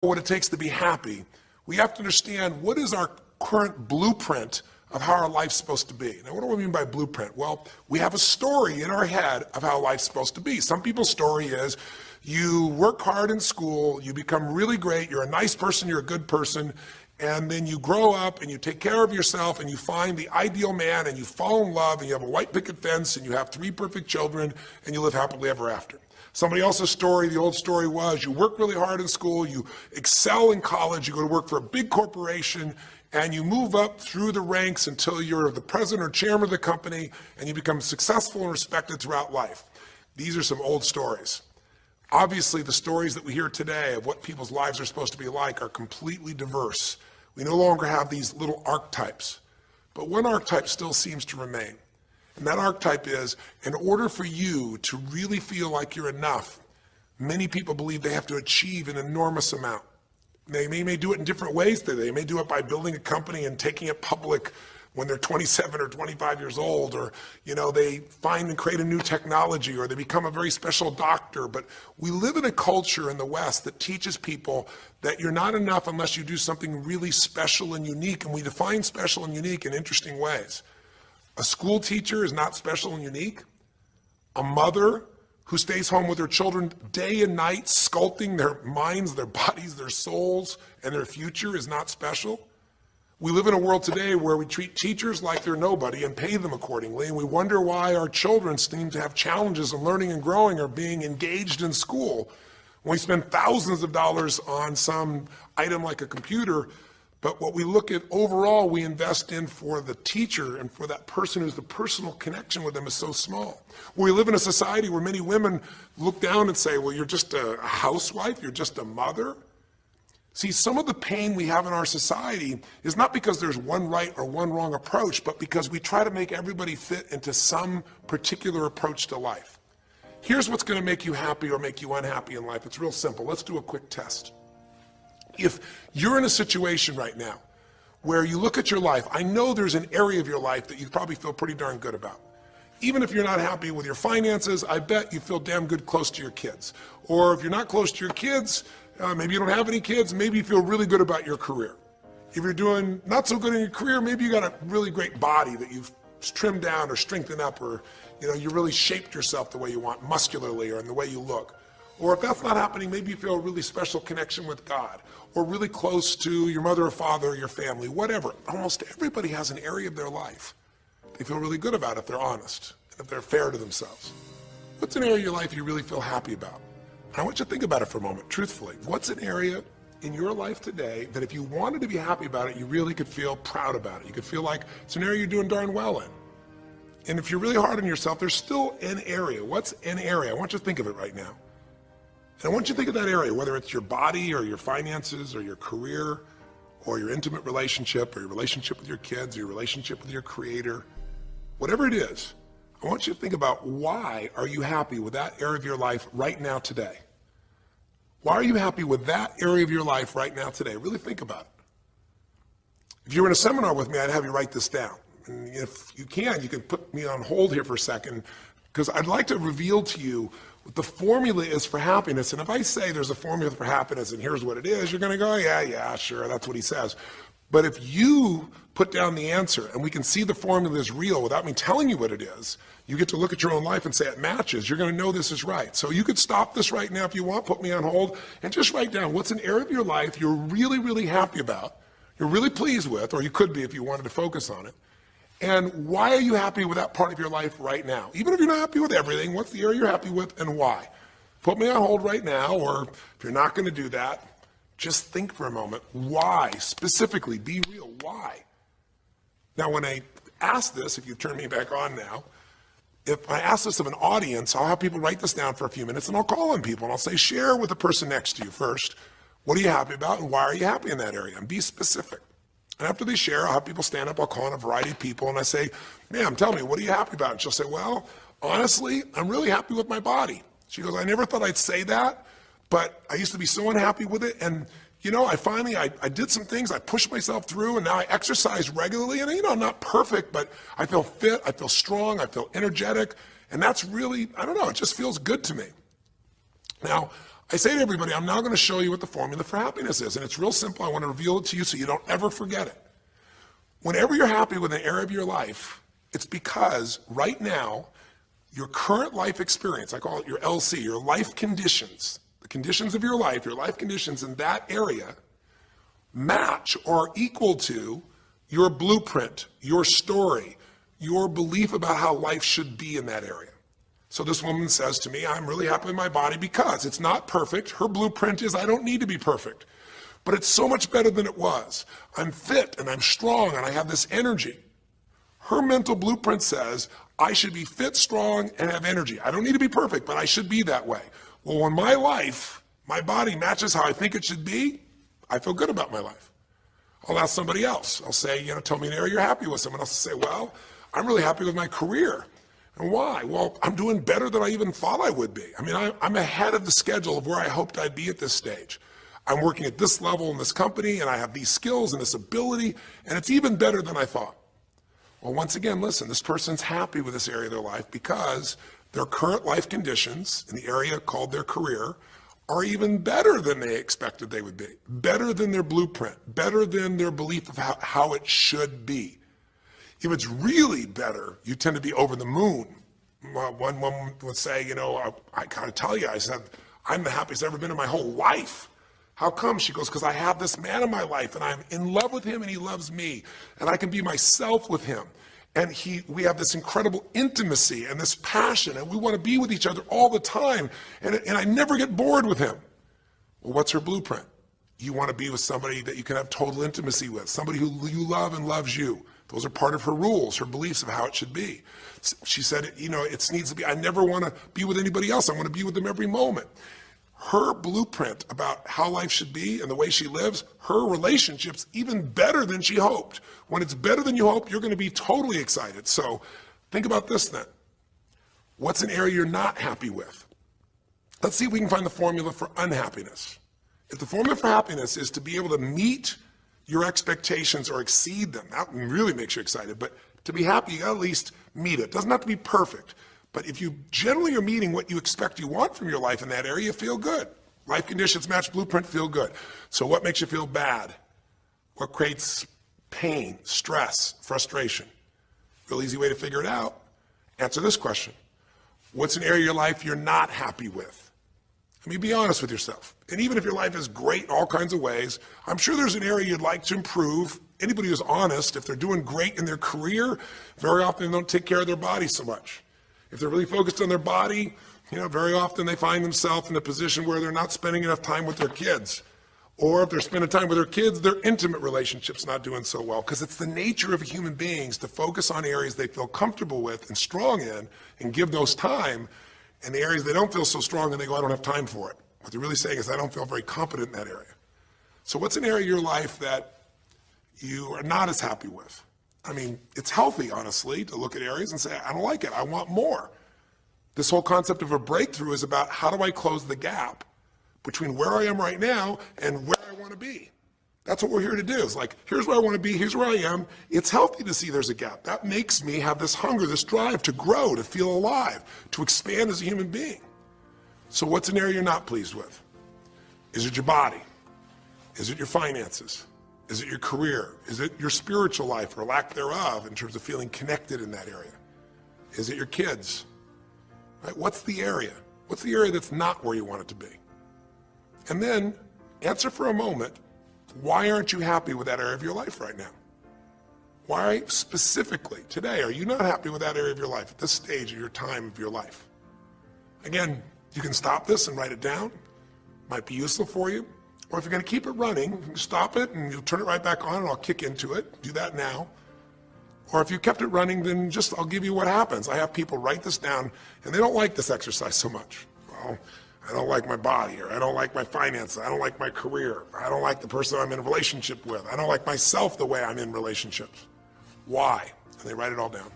what it takes to be happy, we have to understand what is our current blueprint of how our life's supposed to be. Now, what do I mean by blueprint? Well, we have a story in our head of how life's supposed to be. Some people's story is you work hard in school, you become really great, you're a nice person, you're a good person, and then you grow up and you take care of yourself and you find the ideal man and you fall in love and you have a white picket fence and you have 3 perfect children and you live happily ever after. Somebody else's story, the old story was you work really hard in school, you excel in college, you go to work for a big corporation, and you move up through the ranks until you're the president or chairman of the company and you become successful and respected throughout life. These are some old stories. Obviously, the stories that we hear today of what people's lives are supposed to be like are completely diverse. We no longer have these little archetypes, but one archetype still seems to remain. And that archetype is, in order for you to really feel like you're enough, many people believe they have to achieve an enormous amount. They may do it in different ways today. They may do it by building a company and taking it public when they're 27 or 25 years old, or they find and create a new technology, or they become a very special doctor. But we live in a culture in the West that teaches people that you're not enough unless you do something really special and unique, and we define special and unique in interesting ways. A school teacher is not special and unique. A mother who stays home with her children day and night, sculpting their minds, their bodies, their souls, and their future is not special. We live in a world today where we treat teachers like they're nobody and pay them accordingly, and we wonder why our children seem to have challenges in learning and growing or being engaged in school. When we spend thousands of dollars on some item like a computer, but what we look at overall, we invest in for the teacher and for that person who's the personal connection with them is so small. We live in a society where many women look down and say, well, you're just a housewife, you're just a mother. See, some of the pain we have in our society is not because there's one right or one wrong approach, but because we try to make everybody fit into some particular approach to life. Here's what's going to make you happy or make you unhappy in life. It's real simple. Let's do a quick test. If you're in a situation right now where you look at your life, I know there's an area of your life that you probably feel pretty darn good about. Even if you're not happy with your finances, I bet you feel damn good close to your kids. Or if you're not close to your kids, maybe you don't have any kids, maybe you feel really good about your career. If you're doing not so good in your career, maybe you got a really great body that you've trimmed down or strengthened up, or you really shaped yourself the way you want, muscularly, or in the way you look. Or if that's not happening, maybe you feel a really special connection with God, or really close to your mother or father or your family, whatever. Almost everybody has an area of their life they feel really good about if they're honest, and if they're fair to themselves. What's an area of your life you really feel happy about? I want you to think about it for a moment, truthfully. What's an area in your life today that if you wanted to be happy about it, you really could feel proud about it? You could feel like it's an area you're doing darn well in. And if you're really hard on yourself, there's still an area. What's an area? I want you to think of it right now. And I want you to think of that area, whether it's your body or your finances or your career or your intimate relationship or your relationship with your kids or your relationship with your creator, whatever it is. I want you to think about, why are you happy with that area of your life right now today? Why are you happy with that area of your life right now today? Really think about it. If you were in a seminar with me, I'd have you write this down. And if you can put me on hold here for a second, because I'd like to reveal to you what the formula is for happiness. And if I say there's a formula for happiness and here's what it is, you're going to go, yeah, sure, that's what he says. But if you put down the answer and we can see the formula is real without me telling you what it is, you get to look at your own life and say it matches. You're going to know this is right. So you could stop this right now if you want, put me on hold, and just write down what's an area of your life you're really, really happy about, you're really pleased with, or you could be if you wanted to focus on it. And why are you happy with that part of your life right now? Even if you're not happy with everything, what's the area you're happy with and why? Put me on hold right now, or if you're not going to do that, just think for a moment. Why? Specifically, be real. Why? Now, when I ask this, if you turn me back on now, if I ask this of an audience, I'll have people write this down for a few minutes, and I'll call on people, and I'll say, share with the person next to you first. What are you happy about, and why are you happy in that area? And be specific. And after they share, I'll have people stand up, I'll call on a variety of people, and I say, ma'am, tell me, what are you happy about? And she'll say, well, honestly, I'm really happy with my body. She goes, I never thought I'd say that, but I used to be so unhappy with it, and I did some things, I pushed myself through, and now I exercise regularly, and I'm not perfect, but I feel fit, I feel strong, I feel energetic, and that's really, it just feels good to me. Now, I say to everybody, I'm now going to show you what the formula for happiness is. And it's real simple. I want to reveal it to you so you don't ever forget it. Whenever you're happy with an area of your life, it's because right now, your current life experience, I call it your LC, your life conditions, the conditions of your life conditions in that area match or are equal to your blueprint, your story, your belief about how life should be in that area. So this woman says to me, I'm really happy with my body because it's not perfect. Her blueprint is I don't need to be perfect, but it's so much better than it was. I'm fit and I'm strong and I have this energy. Her mental blueprint says I should be fit, strong, and have energy. I don't need to be perfect, but I should be that way. Well, when my life, my body matches how I think it should be, I feel good about my life. I'll ask somebody else. I'll say, tell me an area you're happy with. Someone else will say, well, I'm really happy with my career. And why? Well, I'm doing better than I even thought I would be. I mean, I'm ahead of the schedule of where I hoped I'd be at this stage. I'm working at this level in this company, and I have these skills and this ability, and it's even better than I thought. Well, once again, listen, this person's happy with this area of their life because their current life conditions in the area called their career are even better than they expected they would be, better than their blueprint, better than their belief of how it should be. If it's really better, you tend to be over the moon. One woman would say, I gotta tell you, I said, I'm the happiest I've ever been in my whole life. How come? She goes, because I have this man in my life and I'm in love with him and he loves me and I can be myself with him. And we have this incredible intimacy and this passion and we want to be with each other all the time and I never get bored with him. Well, what's her blueprint? You want to be with somebody that you can have total intimacy with, somebody who you love and loves you. Those are part of her rules, her beliefs of how it should be. She said, it needs to be, I never want to be with anybody else. I want to be with them every moment. Her blueprint about how life should be and the way she lives, her relationship's even better than she hoped. When it's better than you hope, you're going to be totally excited. So think about this then. What's an area you're not happy with? Let's see if we can find the formula for unhappiness. If the formula for happiness is to be able to meet your expectations or exceed them, that really makes you excited, but to be happy, you gotta at least meet it. It doesn't have to be perfect, but if you generally are meeting what you expect you want from your life in that area, you feel good. Life conditions match blueprint, feel good. So what makes you feel bad? What creates pain, stress, frustration? Real easy way to figure it out. Answer this question. What's an area of your life you're not happy with? I mean, be honest with yourself. And even if your life is great in all kinds of ways, I'm sure there's an area you'd like to improve. Anybody who's honest, if they're doing great in their career, very often they don't take care of their body so much. If they're really focused on their body, very often they find themselves in a position where they're not spending enough time with their kids. Or if they're spending time with their kids, their intimate relationship's not doing so well. Because it's the nature of human beings to focus on areas they feel comfortable with and strong in and give those time. And the areas they don't feel so strong and they go, I don't have time for it. What they're really saying is, I don't feel very competent in that area. So what's an area of your life that you are not as happy with? I mean, it's healthy, honestly, to look at areas and say, I don't like it, I want more. This whole concept of a breakthrough is about how do I close the gap between where I am right now and where I want to be. That's what we're here to do. It's like, here's where I want to be, here's where I am. It's healthy to see there's a gap. That makes me have this hunger, this drive to grow, to feel alive, to expand as a human being. So what's an area you're not pleased with? Is it your body? Is it your finances? Is it your career? Is it your spiritual life or lack thereof in terms of feeling connected in that area? Is it your kids? Right? What's the area? What's the area that's not where you want it to be? And then answer for a moment, why aren't you happy with that area of your life right now? Why specifically today are you not happy with that area of your life at this stage of your time of your life? Again, you can stop this and write it down. Might be useful for you. Or if you're going to keep it running, you can stop it and you'll turn it right back on and I'll kick into it. Do that now. Or if you kept it running, then I'll give you what happens. I have people write this down and they don't like this exercise so much. Well, I don't like my body, or I don't like my finances, I don't like my career, I don't like the person I'm in a relationship with, I don't like myself the way I'm in relationships. Why? And they write it all down.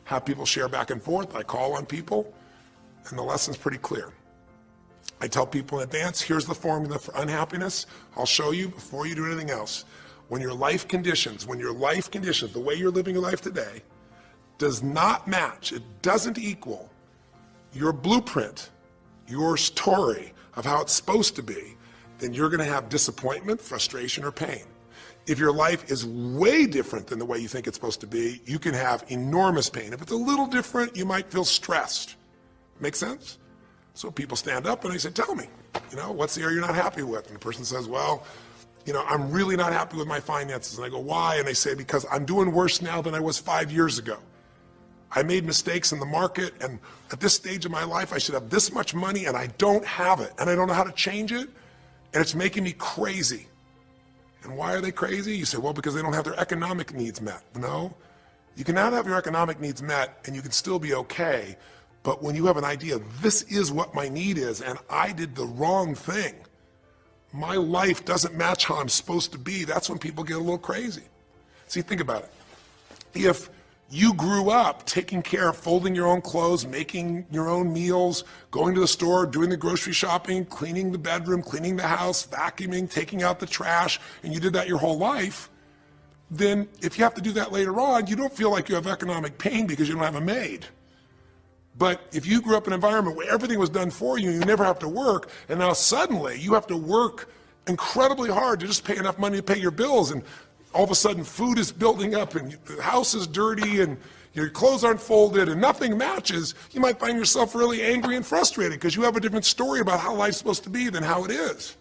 Have people share back and forth. I call on people, and the lesson's pretty clear. I tell people in advance, here's the formula for unhappiness. I'll show you before you do anything else. When your life conditions, the way you're living your life today, does not match, it doesn't equal your blueprint, your story of how it's supposed to be, then you're going to have disappointment, frustration, or pain. If your life is way different than the way you think it's supposed to be, you can have enormous pain. If it's a little different, you might feel stressed. Make sense? So people stand up and they say, tell me, what's the area you're not happy with? And the person says, well, I'm really not happy with my finances. And I go, why? And they say, because I'm doing worse now than I was 5 years ago. I made mistakes in the market, and at this stage of my life, I should have this much money, and I don't have it, and I don't know how to change it, and it's making me crazy. And why are they crazy? You say, well, because they don't have their economic needs met. No, you can not have your economic needs met, and you can still be okay, but when you have an idea, this is what my need is, and I did the wrong thing, my life doesn't match how I'm supposed to be, that's when people get a little crazy. See, think about it. If you grew up taking care of folding your own clothes, making your own meals, going to the store, doing the grocery shopping, cleaning the bedroom, cleaning the house, vacuuming, taking out the trash, and you did that your whole life, then if you have to do that later on, you don't feel like you have economic pain because you don't have a maid. But if you grew up in an environment where everything was done for you, you never have to work, and now suddenly you have to work incredibly hard to just pay enough money to pay your bills, and all of a sudden food is building up and the house is dirty and your clothes aren't folded and nothing matches, you might find yourself really angry and frustrated because you have a different story about how life's supposed to be than how it is.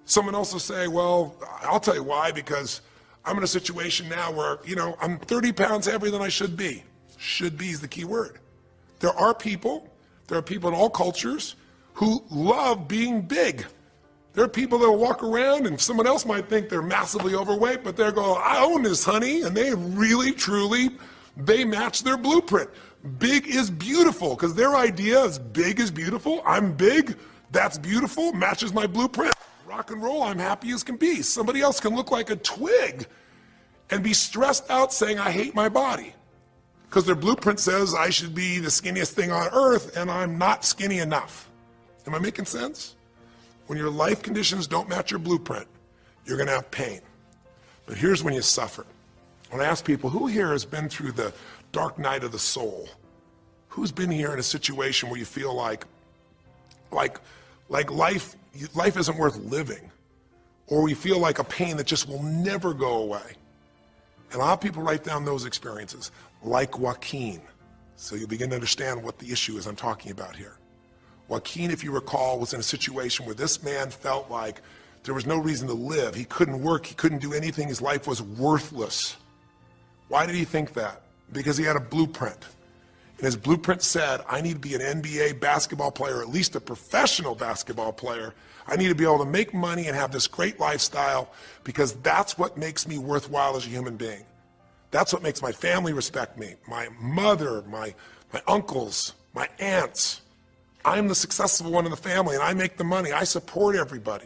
Someone else will say, well, I'll tell you why, because I'm in a situation now where, I'm 30 pounds heavier than I should be. Should be is the key word. There are people in all cultures who love being big. There are people that will walk around and someone else might think they're massively overweight, but they're going, I own this, honey, and they really, truly, they match their blueprint. Big is beautiful, because their idea is big is beautiful. I'm big, that's beautiful, matches my blueprint. Rock and roll, I'm happy as can be. Somebody else can look like a twig and be stressed out saying, I hate my body, because their blueprint says I should be the skinniest thing on earth, and I'm not skinny enough. Am I making sense? When your life conditions don't match your blueprint, you're going to have pain. But here's when you suffer. When I ask people, who here has been through the dark night of the soul? Who's been here in a situation where you feel like life isn't worth living, or we feel like a pain that just will never go away? And a lot of people write down those experiences, like Joaquin. So you'll begin to understand what the issue is I'm talking about here. Joaquin, if you recall, was in a situation where this man felt like there was no reason to live. He couldn't work, he couldn't do anything, his life was worthless. Why did he think that? Because he had a blueprint. And his blueprint said, I need to be an NBA basketball player, at least a professional basketball player. I need to be able to make money and have this great lifestyle, because that's what makes me worthwhile as a human being. That's what makes my family respect me. My mother, my uncles, my aunts. I'm the successful one in the family, and I make the money. I support everybody.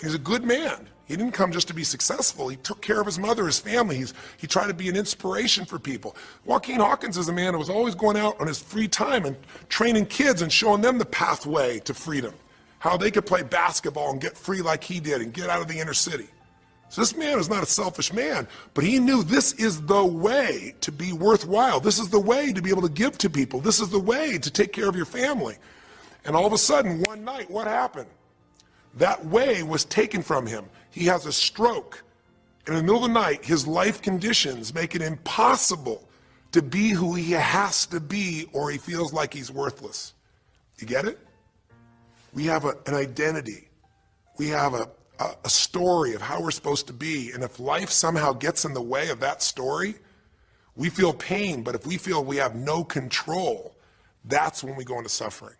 He's a good man. He didn't come just to be successful. He took care of his mother, his family. He tried to be an inspiration for people. Joaquin Hawkins is a man who was always going out on his free time and training kids and showing them the pathway to freedom, how they could play basketball and get free like he did and get out of the inner city. So this man was not a selfish man, but he knew this is the way to be worthwhile. This is the way to be able to give to people. This is the way to take care of your family. And all of a sudden, one night, what happened? That way was taken from him. He has a stroke. And in the middle of the night, his life conditions make it impossible to be who he has to be, or he feels like he's worthless. You get it? We have an identity. We have a story of how we're supposed to be. And if life somehow gets in the way of that story, we feel pain. But if we feel we have no control, that's when we go into suffering.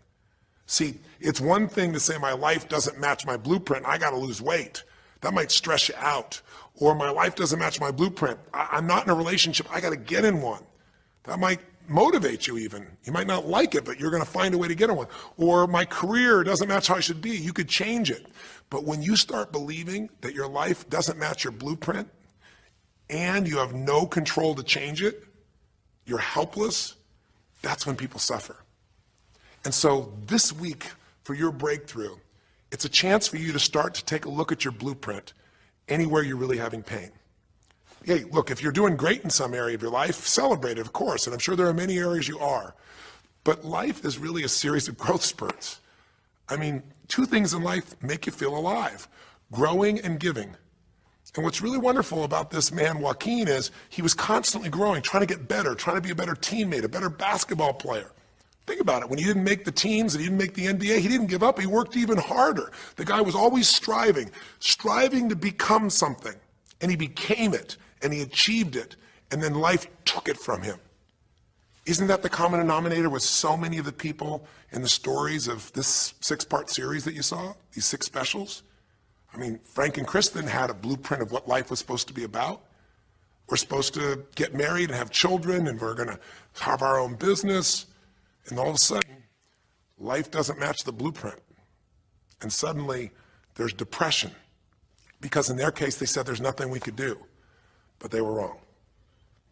See, it's one thing to say my life doesn't match my blueprint, I got to lose weight. That might stress you out. Or my life doesn't match my blueprint, I'm not in a relationship, I got to get in one. That might motivate you even. You might not like it, but you're going to find a way to get in one. Or my career doesn't match how I should be, you could change it. But when you start believing that your life doesn't match your blueprint and you have no control to change it, you're helpless, that's when people suffer. And so this week, for your breakthrough, it's a chance for you to start to take a look at your blueprint anywhere you're really having pain. Hey, look, if you're doing great in some area of your life, celebrate it, of course, and I'm sure there are many areas you are. But life is really a series of growth spurts. I mean, two things in life make you feel alive: growing and giving. And what's really wonderful about this man, Joaquin, is he was constantly growing, trying to get better, trying to be a better teammate, a better basketball player. Think about it. When he didn't make the teams and he didn't make the NBA, he didn't give up. He worked even harder. The guy was always striving to become something. And he became it, and he achieved it, and then life took it from him. Isn't that the common denominator with so many of the people in the stories of this 6-part series that you saw, these 6 specials? I mean, Frank and Kristen had a blueprint of what life was supposed to be about. We're supposed to get married and have children, and we're going to have our own business. And all of a sudden, life doesn't match the blueprint. And suddenly, there's depression. Because in their case, they said there's nothing we could do. But they were wrong.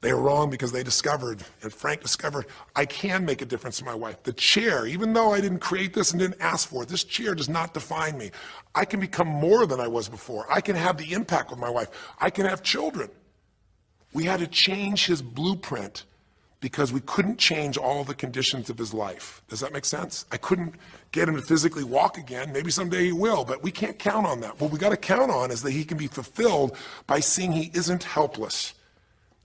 They were wrong because they discovered, and Frank discovered, I can make a difference in my wife. The chair, even though I didn't create this and didn't ask for it, this chair does not define me. I can become more than I was before. I can have the impact with my wife. I can have children. We had to change his blueprint because we couldn't change all the conditions of his life. Does that make sense? I couldn't get him to physically walk again. Maybe someday he will, but we can't count on that. What we got to count on is that he can be fulfilled by seeing he isn't helpless.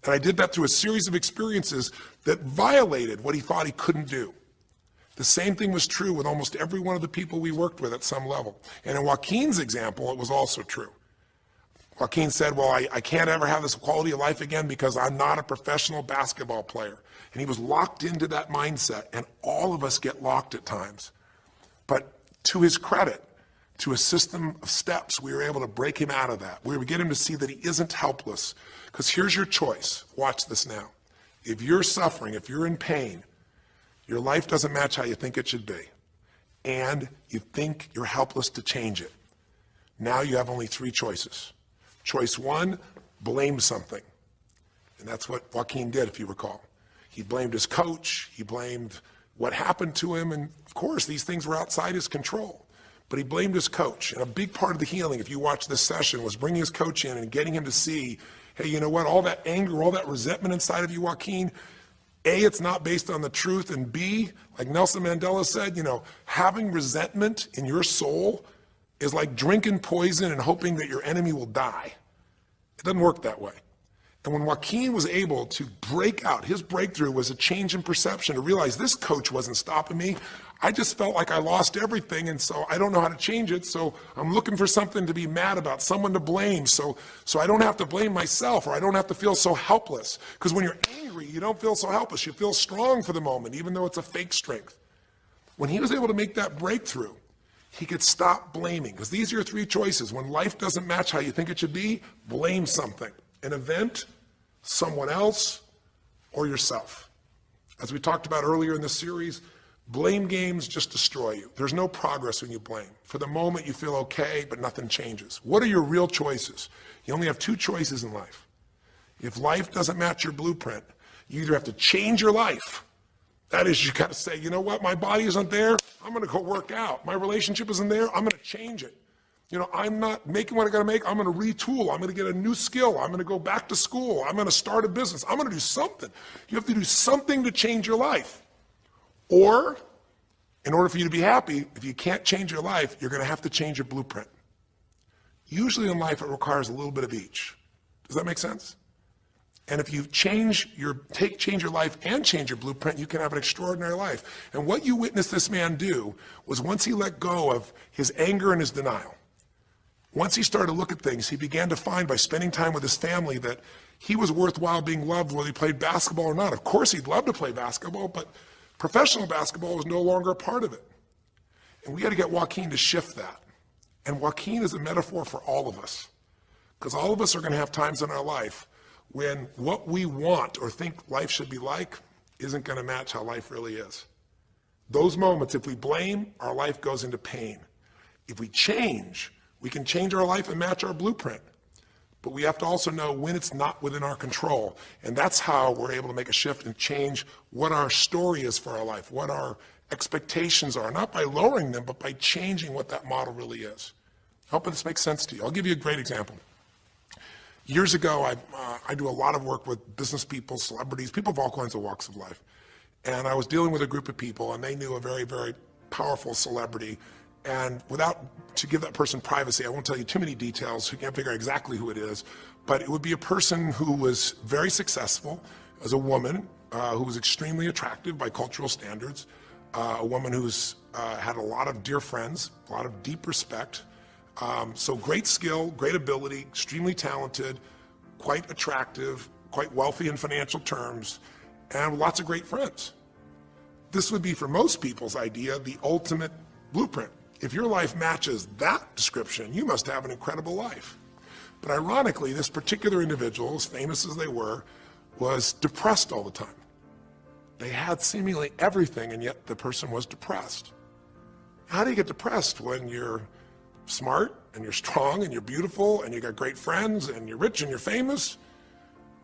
And I did that through a series of experiences that violated what he thought he couldn't do. The same thing was true with almost every one of the people we worked with at some level. And in Joaquin's example, it was also true. Joaquin said, well, I can't ever have this quality of life again because I'm not a professional basketball player. And he was locked into that mindset, and all of us get locked at times. But to his credit, to a system of steps, we were able to break him out of that. We were able to get him to see that he isn't helpless. Because here's your choice. Watch this now. If you're suffering, if you're in pain, your life doesn't match how you think it should be, and you think you're helpless to change it, now you have only 3 choices. Choice 1, blame something. And that's what Joaquin did, if you recall. He blamed his coach. He blamed what happened to him. And of course, these things were outside his control. But he blamed his coach. And a big part of the healing, if you watch this session, was bringing his coach in and getting him to see, hey, you know what, all that anger, all that resentment inside of you, Joaquin, A, it's not based on the truth, and B, like Nelson Mandela said, you know, having resentment in your soul is like drinking poison and hoping that your enemy will die. It doesn't work that way. And when Joaquin was able to break out, his breakthrough was a change in perception, to realize this coach wasn't stopping me. I just felt like I lost everything, and so I don't know how to change it, so I'm looking for something to be mad about, someone to blame, so I don't have to blame myself, or I don't have to feel so helpless. Because when you're angry, you don't feel so helpless. You feel strong for the moment, even though it's a fake strength. When he was able to make that breakthrough, he could stop blaming. Because these are your 3 choices. When life doesn't match how you think it should be, blame something. An event, someone else, or yourself. As we talked about earlier in this series, blame games just destroy you. There's no progress when you blame. For the moment, you feel okay, but nothing changes. What are your real choices? You only have 2 choices in life. If life doesn't match your blueprint, you either have to change your life. That is, you got to say, you know what, my body isn't there, I'm going to go work out. My relationship isn't there, I'm going to change it. You know, I'm not making what I got to make. I'm going to retool. I'm going to get a new skill. I'm going to go back to school. I'm going to start a business. I'm going to do something. You have to do something to change your life. Or, in order for you to be happy, if you can't change your life, you're going to have to change your blueprint. Usually in life, it requires a little bit of each. Does that make sense? And if you change your life and change your blueprint, you can have an extraordinary life. And what you witnessed this man do was, once he let go of his anger and his denial, once he started to look at things, he began to find, by spending time with his family, that he was worthwhile being loved whether he played basketball or not. Of course, he'd love to play basketball, but professional basketball was no longer a part of it. And we got to get Joaquin to shift that. And Joaquin is a metaphor for all of us, because all of us are going to have times in our life when what we want or think life should be like isn't going to match how life really is. Those moments, if we blame, our life goes into pain. If we change, we can change our life and match our blueprint. But we have to also know when it's not within our control. And that's how we're able to make a shift and change what our story is for our life, what our expectations are, not by lowering them, but by changing what that model really is. I hope this makes sense to you. I'll give you a great example. Years ago, I do a lot of work with business people, celebrities, people of all kinds of walks of life. And I was dealing with a group of people, and they knew a very, very powerful celebrity. And to give that person privacy, I won't tell you too many details, you can't figure out exactly who it is, but it would be a person who was very successful as a woman, who was extremely attractive by cultural standards, a woman who's had a lot of dear friends, a lot of deep respect, so great skill, great ability, extremely talented, quite attractive, quite wealthy in financial terms, and lots of great friends. This would be, for most people's idea, the ultimate blueprint. If your life matches that description, you must have an incredible life. But ironically, this particular individual, as famous as they were, was depressed all the time. They had seemingly everything, and yet the person was depressed. How do you get depressed when you're smart, and you're strong, and you're beautiful, and you got great friends, and you're rich, and you're famous?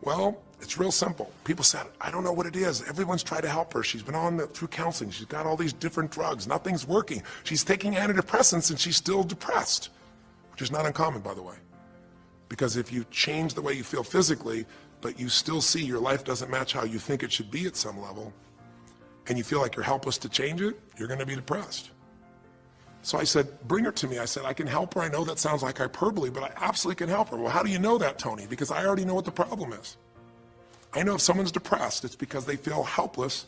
Well, it's real simple. People said, I don't know what it is. Everyone's tried to help her. She's been through counseling. She's got all these different drugs. Nothing's working. She's taking antidepressants and she's still depressed, which is not uncommon, by the way. Because if you change the way you feel physically, but you still see your life doesn't match how you think it should be at some level, and you feel like you're helpless to change it, you're going to be depressed. So I said, bring her to me. I said, I can help her. I know that sounds like hyperbole, but I absolutely can help her. Well, how do you know that, Tony? Because I already know what the problem is. I know if someone's depressed, it's because they feel helpless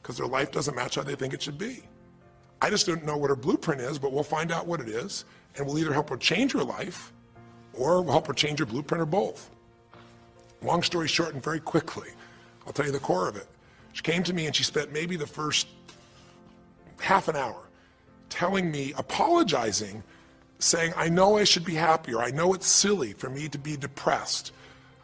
because their life doesn't match how they think it should be. I just don't know what her blueprint is, but we'll find out what it is, and we'll either help her change her life or we'll help her change her blueprint, or both. Long story short, and very quickly, I'll tell you the core of it. She came to me and she spent maybe the first half an hour telling me, apologizing, saying, I know I should be happier. I know it's silly for me to be depressed.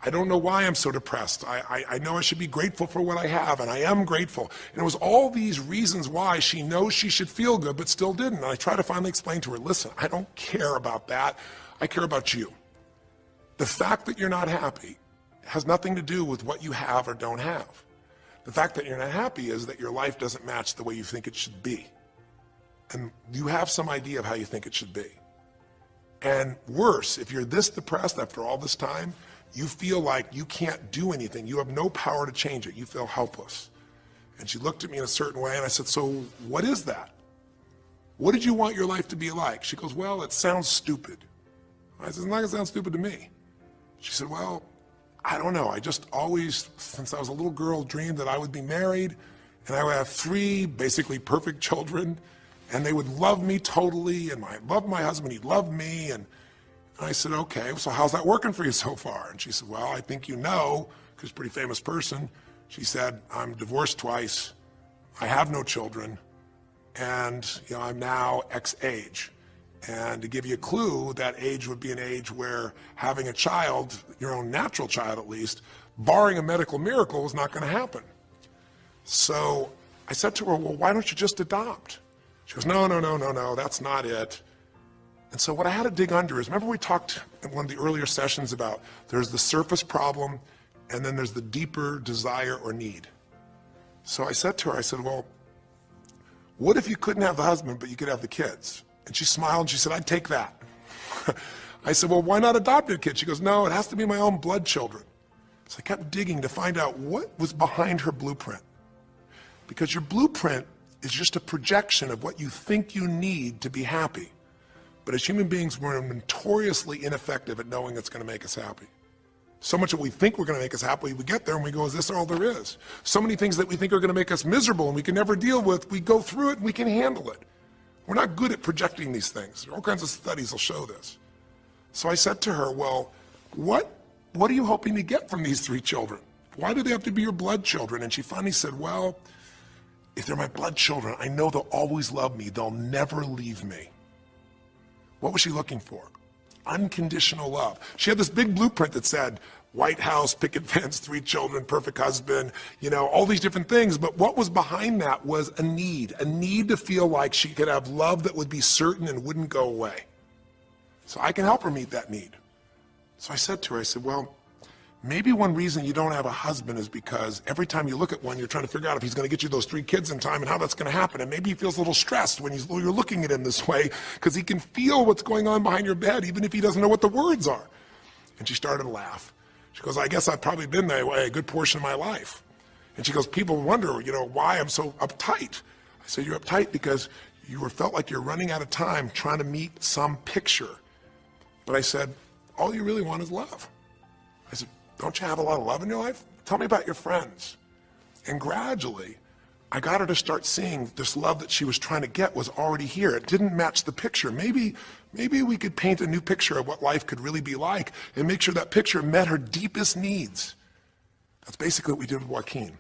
I don't know why I'm so depressed. I know I should be grateful for what I have, and I am grateful. And it was all these reasons why she knows she should feel good, but still didn't. And I tried to finally explain to her, listen, I don't care about that. I care about you. The fact that you're not happy has nothing to do with what you have or don't have. The fact that you're not happy is that your life doesn't match the way you think it should be. And you have some idea of how you think it should be. And worse, if you're this depressed after all this time, you feel like you can't do anything. You have no power to change it. You feel helpless. And she looked at me in a certain way, and I said, so what is that? What did you want your life to be like? She goes, well, it sounds stupid. I said, it's not going to sound stupid to me. She said, well, I don't know. I just always, since I was a little girl, dreamed that I would be married, and I would have 3 basically perfect children, and they would love me totally, and I loved my husband, he loved me, and I said, okay, so how's that working for you so far? And she said, well, I think you know, because she's a pretty famous person. She said, I'm divorced twice, I have no children, and I'm now X age. And to give you a clue, that age would be an age where having a child, your own natural child at least, barring a medical miracle, is not going to happen. So I said to her, well, why don't you just adopt? She goes, no, that's not it. And so what I had to dig under is, remember we talked in one of the earlier sessions about there's the surface problem and then there's the deeper desire or need. So I said to her, I said, well, what if you couldn't have the husband but you could have the kids? And she smiled and she said, I'd take that. I said, well, why not adopt a kid? She goes, no, it has to be my own blood children. So I kept digging to find out what was behind her blueprint. Because your blueprint is just a projection of what you think you need to be happy. But as human beings, we're notoriously ineffective at knowing it's going to make us happy. So much that we think we're going to make us happy, we get there and we go, is this all there is? So many things that we think are going to make us miserable and we can never deal with, we go through it and we can handle it. We're not good at projecting these things. All kinds of studies will show this. So I said to her, well, what are you hoping to get from these 3 children? Why do they have to be your blood children? And she finally said, well, if they're my blood children, I know they'll always love me. They'll never leave me. What was she looking for? Unconditional love. She had this big blueprint that said, White House, picket fence, 3 children, perfect husband, all these different things. But what was behind that was a need to feel like she could have love that would be certain and wouldn't go away. So I can help her meet that need. So I said to her, I said, well, maybe one reason you don't have a husband is because every time you look at one, you're trying to figure out if he's going to get you those 3 kids in time and how that's going to happen. And maybe he feels a little stressed when you're looking at him this way because he can feel what's going on behind your bed, even if he doesn't know what the words are. And she started to laugh. She goes, I guess I've probably been that way a good portion of my life. And she goes, people wonder, why I'm so uptight. I said, you're uptight because you felt like you're running out of time trying to meet some picture. But I said, all you really want is love. I said, don't you have a lot of love in your life? Tell me about your friends. And gradually, I got her to start seeing this love that she was trying to get was already here. It didn't match the picture. Maybe we could paint a new picture of what life could really be like and make sure that picture met her deepest needs. That's basically what we did with Joaquin.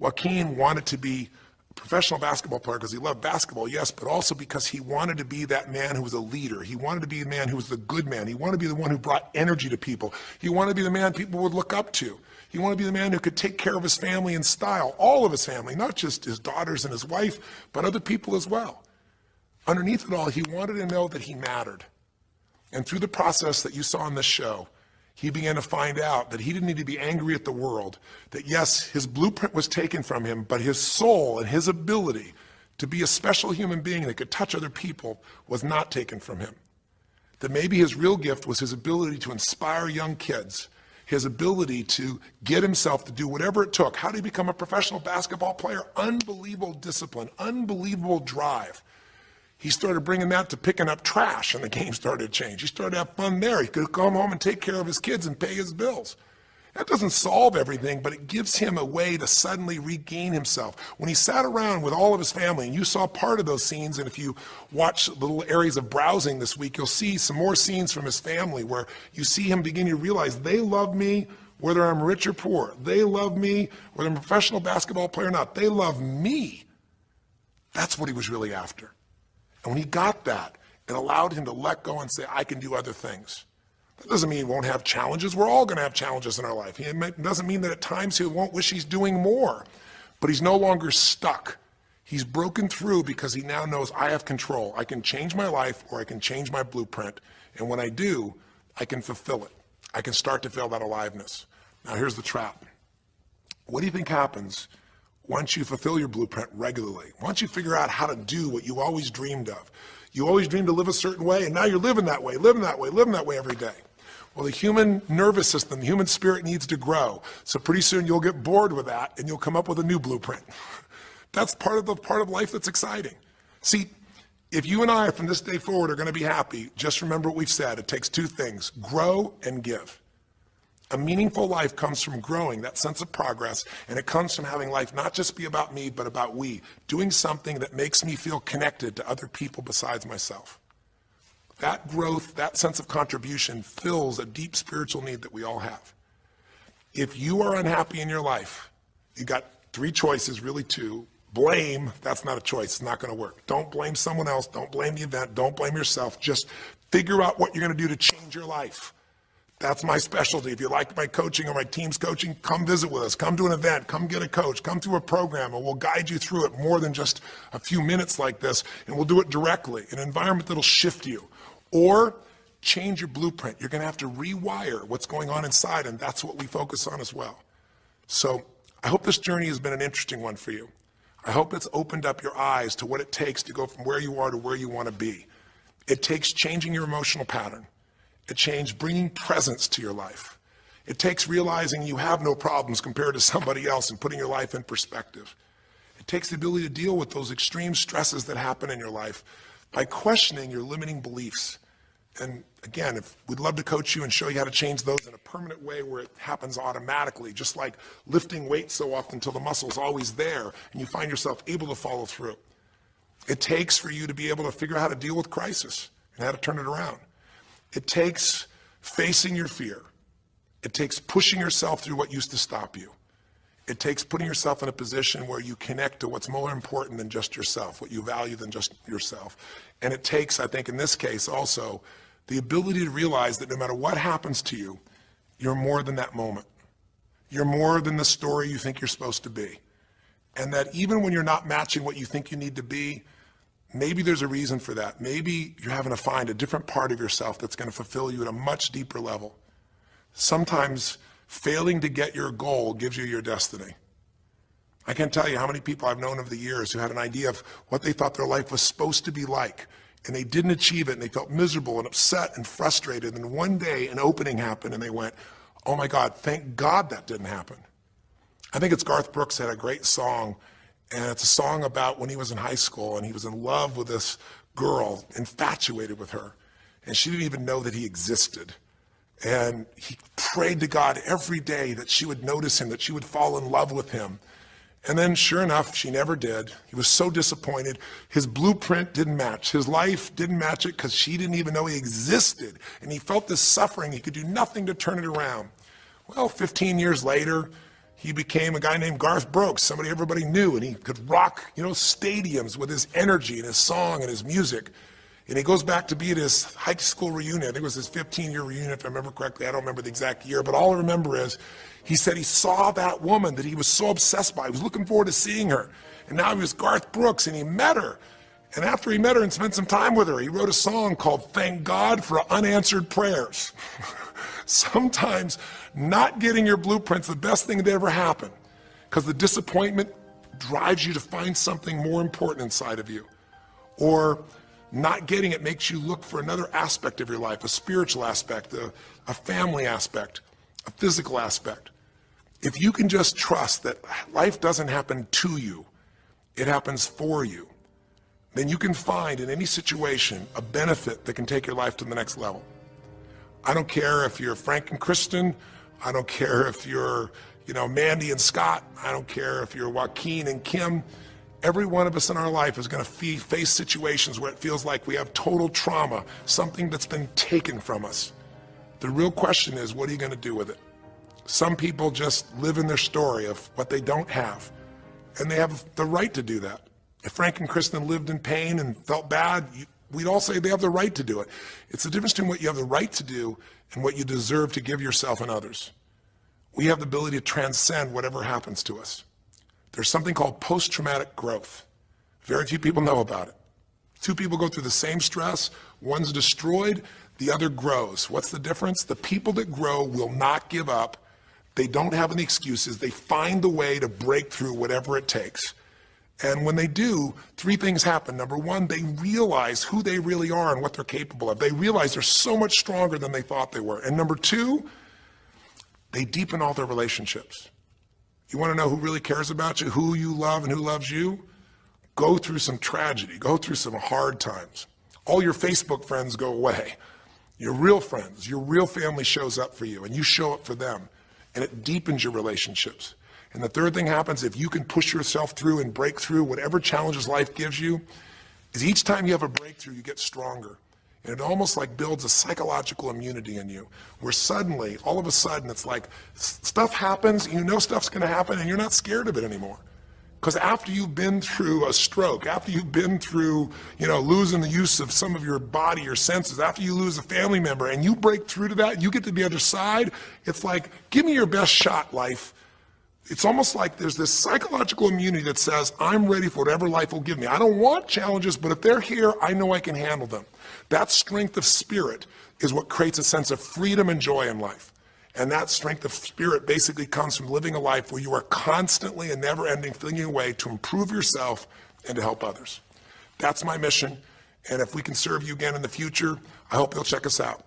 Joaquin wanted to be a professional basketball player because he loved basketball, yes, but also because he wanted to be that man who was a leader. He wanted to be a man who was the good man. He wanted to be the one who brought energy to people. He wanted to be the man people would look up to. He wanted to be the man who could take care of his family in style, all of his family, not just his daughters and his wife, but other people as well. Underneath it all, he wanted to know that he mattered. And through the process that you saw in this show, he began to find out that he didn't need to be angry at the world, that yes, his blueprint was taken from him, but his soul and his ability to be a special human being that could touch other people was not taken from him. That maybe his real gift was his ability to inspire young kids, his ability to get himself to do whatever it took. How did he become a professional basketball player? Unbelievable discipline, unbelievable drive. He started bringing that to picking up trash, and the game started to change. He started to have fun there. He could come home and take care of his kids and pay his bills. That doesn't solve everything, but it gives him a way to suddenly regain himself. When he sat around with all of his family, and you saw part of those scenes, and if you watch little areas of browsing this week, you'll see some more scenes from his family where you see him beginning to realize they love me whether I'm rich or poor. They love me whether I'm a professional basketball player or not. They love me. That's what he was really after. And when he got that, it allowed him to let go and say, I can do other things. That doesn't mean he won't have challenges. We're all going to have challenges in our life. It doesn't mean that at times he won't wish he's doing more, but he's no longer stuck. He's broken through because he now knows I have control. I can change my life or I can change my blueprint. And when I do, I can fulfill it. I can start to feel that aliveness. Now here's the trap. What do you think happens once you fulfill your blueprint regularly? Once you figure out how to do what you always dreamed of? You always dreamed to live a certain way, and now you're living that way every day. Well, the human nervous system, the human spirit needs to grow. So pretty soon you'll get bored with that, and you'll come up with a new blueprint. That's part of life that's exciting. See, if you and I from this day forward are going to be happy, just remember what we've said. It takes two things: grow and give. A meaningful life comes from growing, that sense of progress, and it comes from having life not just be about me, but about we, doing something that makes me feel connected to other people besides myself. That growth, that sense of contribution fills a deep spiritual need that we all have. If you are unhappy in your life, you got three choices, really two. Blame, that's not a choice, it's not going to work. Don't blame someone else, don't blame the event, don't blame yourself. Just figure out what you're going to do to change your life. That's my specialty. If you like my coaching or my team's coaching, come visit with us. Come to an event. Come get a coach. Come through a program, and we'll guide you through it more than just a few minutes like this, and we'll do it directly, in an environment that'll shift you. Or change your blueprint. You're going to have to rewire what's going on inside, and that's what we focus on as well. So I hope this journey has been an interesting one for you. I hope it's opened up your eyes to what it takes to go from where you are to where you want to be. It takes changing your emotional pattern. It takes bringing presence to your life. It takes realizing you have no problems compared to somebody else and putting your life in perspective. It takes the ability to deal with those extreme stresses that happen in your life by questioning your limiting beliefs. And again, we'd love to coach you and show you how to change those in a permanent way where it happens automatically, just like lifting weights so often until the muscle's always there and you find yourself able to follow through. It takes for you to be able to figure out how to deal with crisis and how to turn it around. It takes facing your fear. It takes pushing yourself through what used to stop you. It takes putting yourself in a position where you connect to what's more important than just yourself, what you value than just yourself. And it takes, I think in this case also, the ability to realize that no matter what happens to you, you're more than that moment. You're more than the story you think you're supposed to be. And that even when you're not matching what you think you need to be, maybe there's a reason for that. Maybe you're having to find a different part of yourself that's going to fulfill you at a much deeper level. Sometimes failing to get your goal gives you your destiny. I can't tell you how many people I've known over the years who had an idea of what they thought their life was supposed to be like, and they didn't achieve it, and they felt miserable and upset and frustrated, and one day an opening happened, and they went, oh my God, thank God that didn't happen. I think it's Garth Brooks had a great song, And it's a song about when he was in high school and he was in love with this girl, infatuated with her. And she didn't even know that he existed. And he prayed to God every day that she would notice him, that she would fall in love with him. And then sure enough, she never did. He was so disappointed. His blueprint didn't match. His life didn't match it because she didn't even know he existed. And he felt this suffering. He could do nothing to turn it around. Well, 15 years later, he became a guy named Garth Brooks, somebody everybody knew, and he could rock, stadiums with his energy and his song and his music. And he goes back to be at his high school reunion. I think it was his 15-year reunion, if I remember correctly. I don't remember the exact year, but all I remember is he said he saw that woman that he was so obsessed by. He was looking forward to seeing her. And now he was Garth Brooks, and he met her. And after he met her and spent some time with her, he wrote a song called Thank God for Unanswered Prayers. Sometimes not getting your blueprint's the best thing that ever happened, because the disappointment drives you to find something more important inside of you. Or not getting it makes you look for another aspect of your life, a spiritual aspect, a family aspect, a physical aspect. If you can just trust that life doesn't happen to you, it happens for you, then you can find in any situation a benefit that can take your life to the next level. I don't care if you're Frank and Kristen. I don't care if you're, Mandy and Scott. I don't care if you're Joaquin and Kim. Every one of us in our life is going to face situations where it feels like we have total trauma, something that's been taken from us. The real question is, what are you going to do with it? Some people just live in their story of what they don't have, and they have the right to do that. If Frank and Kristen lived in pain and felt bad, we'd all say they have the right to do it. It's the difference between what you have the right to do and what you deserve to give yourself and others. We have the ability to transcend whatever happens to us. There's something called post-traumatic growth. Very few people know about it. Two people go through the same stress. One's destroyed, the other grows. What's the difference? The people that grow will not give up. They don't have any excuses. They find the way to break through whatever it takes. And when they do, three things happen. Number one, they realize who they really are and what they're capable of. They realize they're so much stronger than they thought they were. And number two, they deepen all their relationships. You want to know who really cares about you, who you love and who loves you? Go through some tragedy, go through some hard times. All your Facebook friends go away. Your real friends, your real family shows up for you, and you show up for them, and it deepens your relationships. And the third thing happens, if you can push yourself through and break through whatever challenges life gives you, is each time you have a breakthrough, you get stronger. And it almost like builds a psychological immunity in you, where suddenly, all of a sudden, it's like stuff happens, stuff's gonna happen, and you're not scared of it anymore. Because after you've been through a stroke, after you've been through, losing the use of some of your body, your senses, after you lose a family member, and you break through to that, you get to the other side, it's like, give me your best shot, life. It's almost like there's this psychological immunity that says, I'm ready for whatever life will give me. I don't want challenges, but if they're here, I know I can handle them. That strength of spirit is what creates a sense of freedom and joy in life. And that strength of spirit basically comes from living a life where you are constantly and never-ending thinking a way to improve yourself and to help others. That's my mission. And if we can serve you again in the future, I hope you'll check us out.